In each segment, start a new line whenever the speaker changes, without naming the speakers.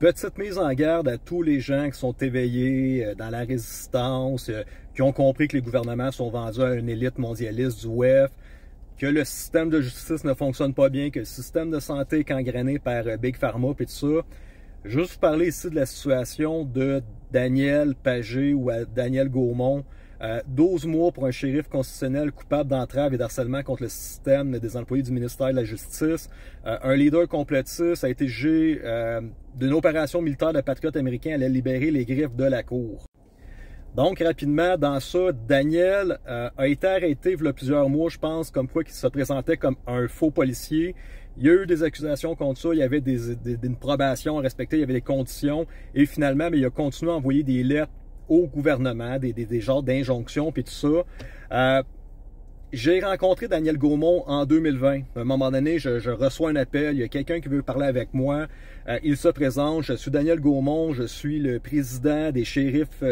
petite mise en garde à tous les gens qui sont éveillés dans la résistance, qui ont compris que les gouvernements sont vendus à une élite mondialiste du WEF, que le système de justice ne fonctionne pas bien, que le système de santé est gangréné par Big Pharma et tout ça. Juste vous parler ici de la situation de Daniel Pagé ou Daniel Gaumont. 12 mois pour un shérif constitutionnel coupable d'entrave et d'harcèlement contre le système des employés du ministère de la Justice. Un leader complotiste a été jugé d'une opération militaire de patriotes américains allait libérer les griffes de la cour. Donc, rapidement, dans ça, Daniel a été arrêté il y a plusieurs mois, je pense, comme quoi qu'il se présentait comme un faux policier. Il y a eu des accusations contre ça, il y avait une probation à respecter, il y avait des conditions, et finalement, il a continué à envoyer des lettres au gouvernement, des genres d'injonctions, puis tout ça. J'ai rencontré Daniel Gaumont en 2020. À un moment donné, je reçois un appel, il y a quelqu'un qui veut parler avec moi. Il se présente, je suis Daniel Gaumont, je suis le président des shérifs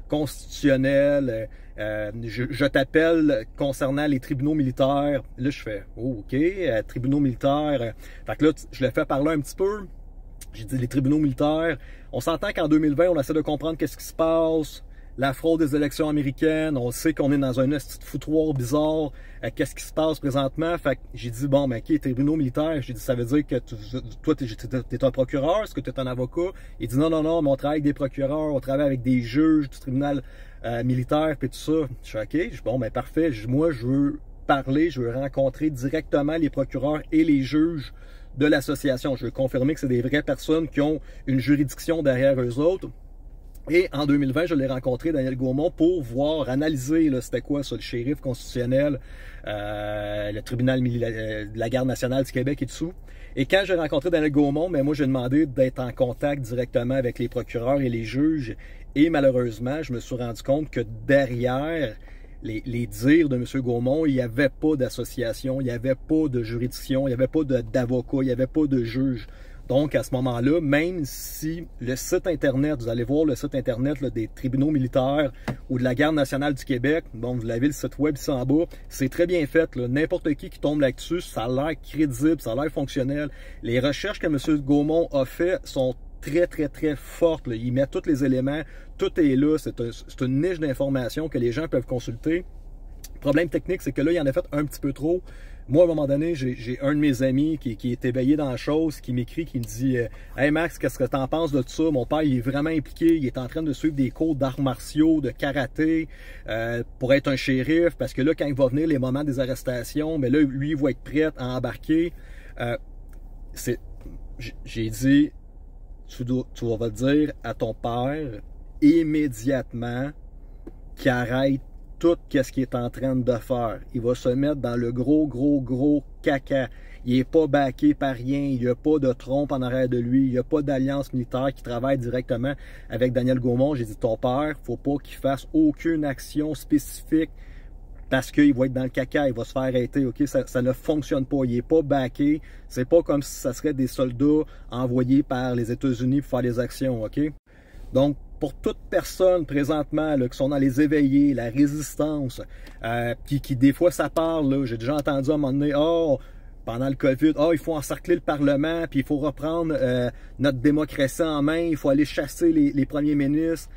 constitutionnels. Je t'appelle concernant les tribunaux militaires. Là, je fais oh, OK, tribunaux militaires. Fait que là, je le fais parler un petit peu. J'ai dit les tribunaux militaires. On s'entend qu'en 2020, on essaie de comprendre qu'est-ce qui se passe. La fraude des élections américaines, on sait qu'on est dans un petit foutoir bizarre. Qu'est-ce qui se passe présentement? Fait que j'ai dit, bon, mais OK, tribunaux militaires, j'ai dit, ça veut dire que toi, t'es un procureur? Est-ce que tu es un avocat? Il dit, non, mais on travaille avec des procureurs, on travaille avec des juges du tribunal militaire, puis tout ça. Je suis OK, bon, ben parfait. Moi, je veux parler, je veux rencontrer directement les procureurs et les juges de l'association. Je veux confirmer que c'est des vraies personnes qui ont une juridiction derrière eux autres. Et en 2020, je l'ai rencontré, Daniel Gaumont, pour voir, analyser c'était quoi ça, le shérif constitutionnel, le tribunal de la Garde nationale du Québec et dessous. Et quand j'ai rencontré Daniel Gaumont, ben moi j'ai demandé d'être en contact directement avec les procureurs et les juges. Et malheureusement, je me suis rendu compte que derrière les dires de M. Gaumont, il n'y avait pas d'association, il n'y avait pas de juridiction, il n'y avait pas d'avocat, il n'y avait pas de juge. Donc, à ce moment-là, même si le site Internet, vous allez voir le site Internet là, des tribunaux militaires ou de la Garde nationale du Québec, bon, vous l'avez le site web ici en bas, c'est très bien fait. N'importe qui tombe là-dessus, ça a l'air crédible, ça a l'air fonctionnel. Les recherches que M. Gaumont a fait sont très fortes. Là. Il met tous les éléments, tout est là, c'est une niche d'information que les gens peuvent consulter. Le problème technique, c'est que là, il en a fait un petit peu trop. Moi, à un moment donné, j'ai un de mes amis qui est éveillé dans la chose, qui m'écrit, qui me dit « Hey Max, qu'est-ce que t'en penses de tout ça? Mon père, il est vraiment impliqué, il est en train de suivre des cours d'arts martiaux, de karaté, pour être un shérif, parce que là, quand il va venir les moments des arrestations, mais là, lui, il va être prêt à embarquer. » J'ai dit « Tu vas dire à ton père immédiatement qu'il arrête tout ce qu'il est en train de faire. Il va se mettre dans le gros caca. Il n'est pas backé par rien. Il n'y a pas de trompe en arrière de lui. Il n'y a pas d'alliance militaire qui travaille directement avec Daniel Gaumont. J'ai dit, ton père, il ne faut pas qu'il fasse aucune action spécifique parce qu'il va être dans le caca. Il va se faire arrêter. OK? Ça ne fonctionne pas. Il n'est pas backé. C'est pas comme si ça serait des soldats envoyés par les États-Unis pour faire des actions. OK? Donc, pour toute personne présentement là, qui sont dans les éveillés, la résistance, qui des fois ça parle, j'ai déjà entendu à un moment donné, pendant le COVID, il faut encercler le Parlement, puis il faut reprendre notre démocratie en main, il faut aller chasser les premiers ministres.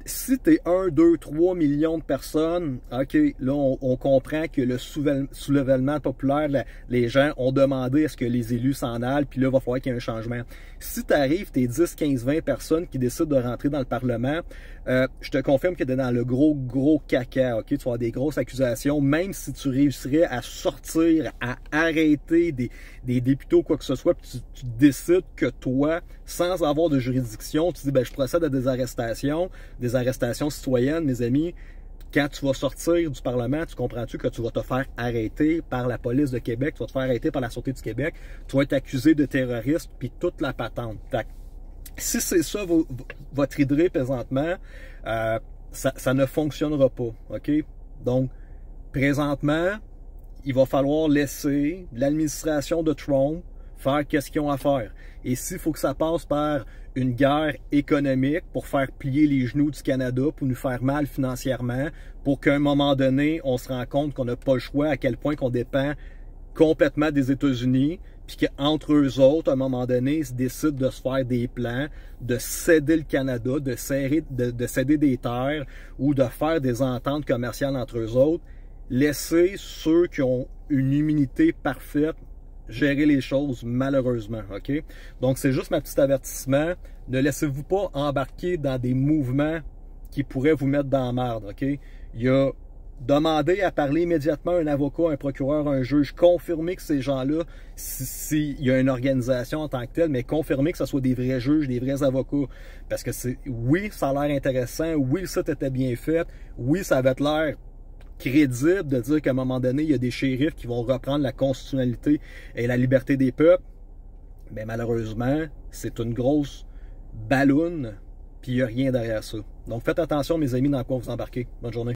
Si tu es 1, 2, 3 millions de personnes, OK, là, on comprend que le soulèvement populaire, les gens ont demandé à ce que les élus s'en aillent, puis là, il va falloir qu'il y ait un changement. Si tu arrives, tu es 10, 15, 20 personnes qui décident de rentrer dans le Parlement, je te confirme que tu es dans le gros caca, OK? Tu vas avoir des grosses accusations, même si tu réussirais à sortir, à arrêter des députés ou quoi que ce soit, puis tu décides que toi, sans avoir de juridiction, tu dis, ben, je procède à des arrestations citoyennes, mes amis. Quand tu vas sortir du Parlement, tu comprends-tu que tu vas te faire arrêter par la police de Québec, tu vas te faire arrêter par la Sûreté du Québec, tu vas être accusé de terroriste, puis toute la patente. Si c'est ça votre idée présentement, ça ne fonctionnera pas, OK? Donc, présentement, il va falloir laisser l'administration de Trump faire qu'est-ce qu'ils ont à faire. Et s'il faut que ça passe par une guerre économique pour faire plier les genoux du Canada, pour nous faire mal financièrement, pour qu'à un moment donné, on se rende compte qu'on n'a pas le choix, à quel point qu'on dépend complètement des États-Unis, puis qu'entre eux autres, à un moment donné, ils décident de se faire des plans, de céder le Canada, de céder des terres ou de faire des ententes commerciales entre eux autres. Laissez ceux qui ont une immunité parfaite gérer les choses, malheureusement, OK? Donc, c'est juste ma petite avertissement. Ne laissez-vous pas embarquer dans des mouvements qui pourraient vous mettre dans la merde, OK? Il y a demander à parler immédiatement à un avocat, un procureur, un juge, confirmer que ces gens-là, s'il y a une organisation en tant que telle, mais confirmer que ce soit des vrais juges, des vrais avocats. Parce que oui, ça a l'air intéressant, oui, le site était bien fait, oui, ça avait l'air crédible de dire qu'à un moment donné, il y a des shérifs qui vont reprendre la constitutionnalité et la liberté des peuples. Mais malheureusement, c'est une grosse balloune, puis il n'y a rien derrière ça. Donc faites attention, mes amis, dans quoi vous embarquez. Bonne journée.